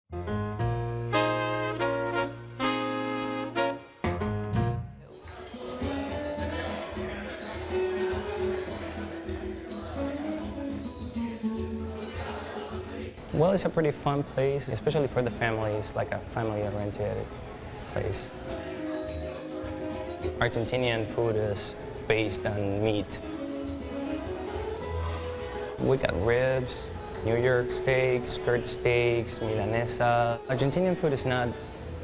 Well, it's a pretty fun place, especially for the families, like a family-oriented place. Argentinian food is based on meat. We got ribs, New York steaks, skirt steaks, milanesa. Argentinian food is not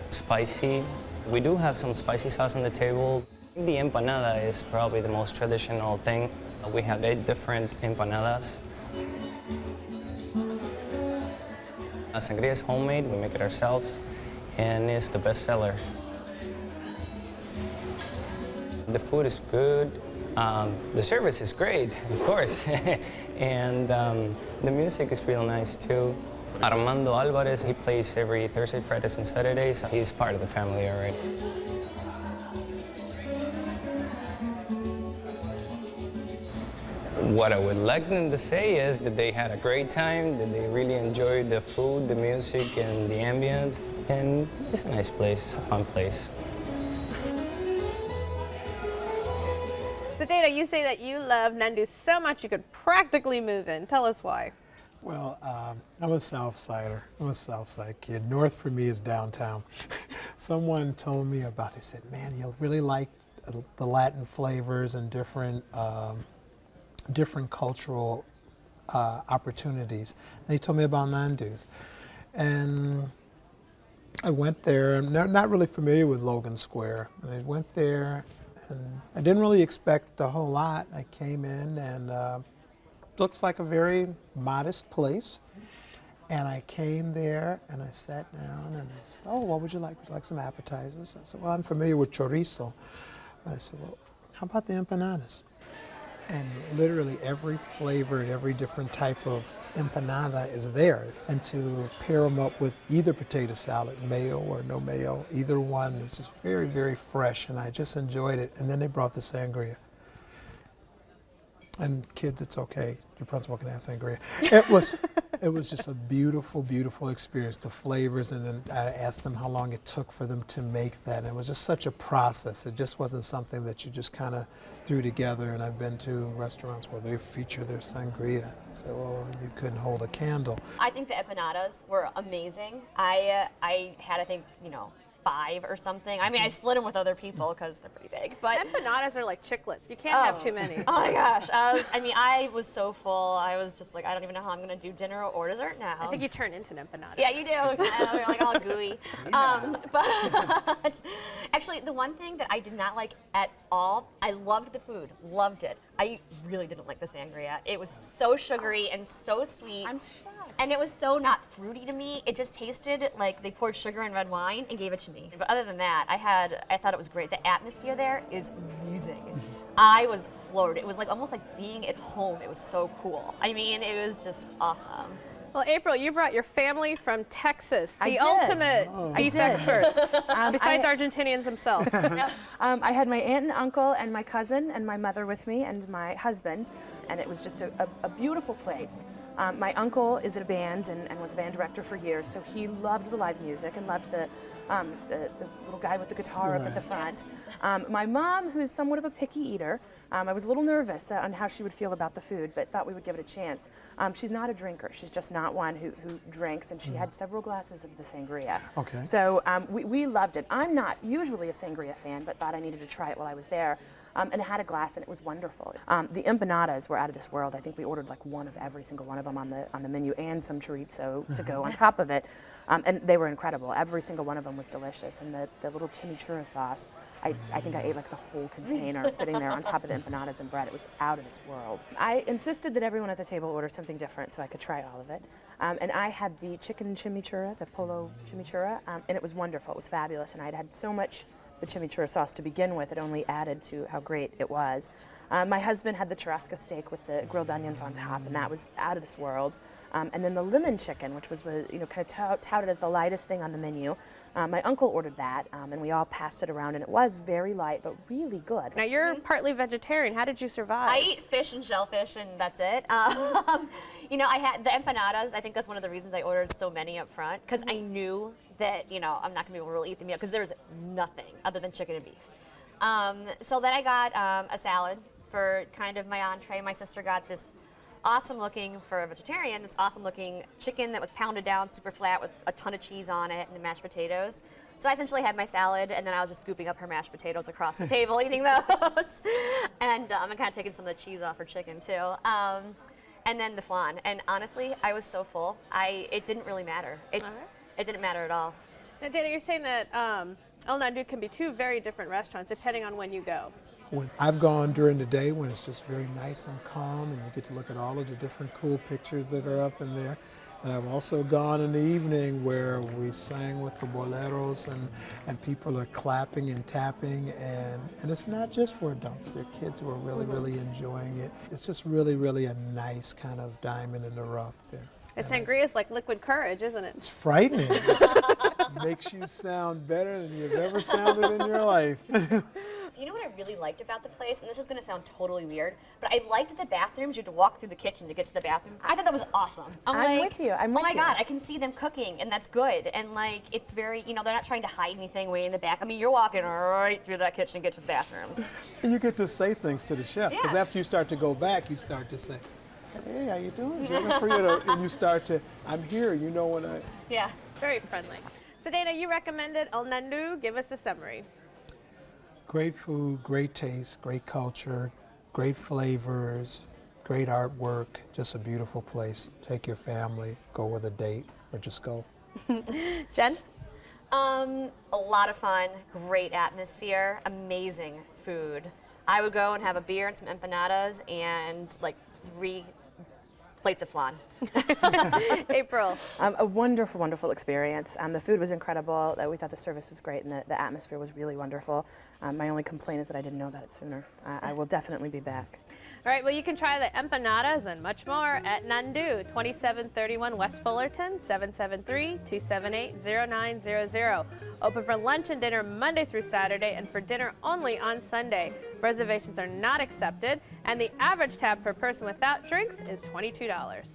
spicy. We do have some spicy sauce on the table. The empanada is probably the most traditional thing. We have 8 different empanadas. Sangria is homemade, we make it ourselves, and it's the best seller. The food is good, the service is great, of course, and the music is real nice too. Armando Alvarez, he plays every Thursday, Fridays, and Saturdays. He's part of the family already. What I would like them to say is that they had a great time, that they really enjoyed the food, the music, and the ambience. And it's a nice place, it's a fun place. So Dana, you say that you love Nandu so much you could practically move in. Tell us why. Well, I'm a South Sider. I'm a South Side kid. North for me is downtown. Someone told me about it. He said, man, you'll really like the Latin flavors and different cultural opportunities. And he told me about Nandu's. And I went there. I'm not really familiar with Logan Square. And I went there, and I didn't really expect a whole lot. I came in, and looks like a very modest place. And I came there, and I sat down, and I said, oh, what would you like? Would you like some appetizers? I said, well, I'm familiar with chorizo. I said, well, how about the empanadas? And literally every flavor and every different type of empanada is there. And to pair them up with either potato salad, mayo or no mayo, either one, it's just very, very fresh, and I just enjoyed it. And then they brought the sangria. And kids, it's okay. Your principal can have sangria. It was just a beautiful, beautiful experience. The flavors, and then I asked them how long it took for them to make that. And it was just such a process. It just wasn't something that you just kind of threw together. And I've been to restaurants where they feature their sangria. I said, well, you couldn't hold a candle. I think the empanadas were amazing. I had, I think, 5 or something. I mean, I split them with other people because they're pretty big. But empanadas are like chiclets. You can't have too many. Oh my gosh. I was so full. I was just like, I don't even know how I'm going to do dinner or dessert now. I think you turn into an empanada. Yeah, you do. You're like all gooey. But actually, the one thing that I did not like at all, I loved the food. Loved it. I really didn't like the sangria. It was so sugary and so sweet. I'm shocked. And it was so not fruity to me. It just tasted like they poured sugar in red wine and gave it to me. But other than that, I thought it was great. The atmosphere there is amazing. I was floored. It was like almost like being at home. It was so cool. I mean, it was just awesome. Well, April, you brought your family from Texas, the I did. ultimate beef experts, besides Argentinians themselves. I had my aunt and uncle and my cousin and my mother with me and my husband, and it was just a beautiful place. My uncle is in a band and was a band director for years, so he loved the live music and loved the little guy with the guitar up at the front. My mom, who's somewhat of a picky eater, I was a little nervous on how she would feel about the food, but thought we would give it a chance. She's not a drinker. She's just not one who drinks, and she had several glasses of the sangria. Okay. So we loved it. I'm not usually a sangria fan, but thought I needed to try it while I was there. And I had a glass, and it was wonderful. The empanadas were out of this world. I think we ordered like one of every single one of them on the menu, and some chorizo to go on top of it. And they were incredible. Every single one of them was delicious. And the little chimichurri sauce, I think I ate like the whole container sitting there on top of the empanadas and bread. It was out of this world. I insisted that everyone at the table order something different so I could try all of it. And I had the chicken chimichurri, the polo chimichurri, and it was wonderful. It was fabulous. And I'd had so much the chimichurri sauce to begin with, it only added to how great it was. My husband had the churrasco steak with the grilled onions on top, and that was out of this world. And then the lemon chicken, which was kind of touted as the lightest thing on the menu. My uncle ordered that, and we all passed it around, and it was very light, but really good. Now, you're partly vegetarian. How did you survive? I eat fish and shellfish, and that's it. You know, I had the empanadas. I think that's one of the reasons I ordered so many up front, because I knew that, you know, I'm not going to be able to really eat the meal because there's nothing other than chicken and beef. So then I got a salad for kind of my entree. My sister got this awesome looking, for a vegetarian, this awesome looking chicken that was pounded down super flat with a ton of cheese on it and mashed potatoes. So I essentially had my salad, and then I was just scooping up her mashed potatoes across the table, eating those. And I'm kind of taking some of the cheese off her chicken too. And then the flan. And honestly, I was so full. It didn't really matter. It didn't matter at all. Now, Dana, you're saying that El Nandu can be two very different restaurants depending on when you go. When I've gone during the day when it's just very nice and calm and you get to look at all of the different cool pictures that are up in there. And I've also gone in the evening where we sang with the boleros and people are clapping and tapping, and it's not just for adults. There are kids who are really, really enjoying it. It's just really, really a nice kind of diamond in the rough there. And sangria is like liquid courage, isn't it? It's frightening. It makes you sound better than you've ever sounded in your life. You know what I really liked about the place? And this is going to sound totally weird, but I liked the bathrooms. You had to walk through the kitchen to get to the bathroom. I thought that was awesome. I'm with you. I'm with oh my you. God, I can see them cooking, and that's good. And like, it's very, you know, they're not trying to hide anything way in the back. I mean, you're walking right through that kitchen to get to the bathrooms. And you get to say things to the chef, because Yeah. after you start to go back, you start to say, hey, how you doing? Jimmy? For you to, and you start to, I'm here, you know when I... Yeah. Very friendly. So Dana, you recommended El Nandu. Give us a summary. Great food, great taste, great culture, great flavors, great artwork, just a beautiful place. Take your family, go with a date, or just go. Jen? A lot of fun, great atmosphere, amazing food. I would go and have a beer and some empanadas and like 3 plates of flan. April? A wonderful, wonderful experience. The food was incredible. We thought the service was great, and the atmosphere was really wonderful. My only complaint is that I didn't know about it sooner. I will definitely be back. All right, well, you can try the empanadas and much more at Nandu, 2731 West Fullerton, 773-278-0900. Open for lunch and dinner Monday through Saturday, and for dinner only on Sunday. Reservations are not accepted, and the average tab per person without drinks is $22.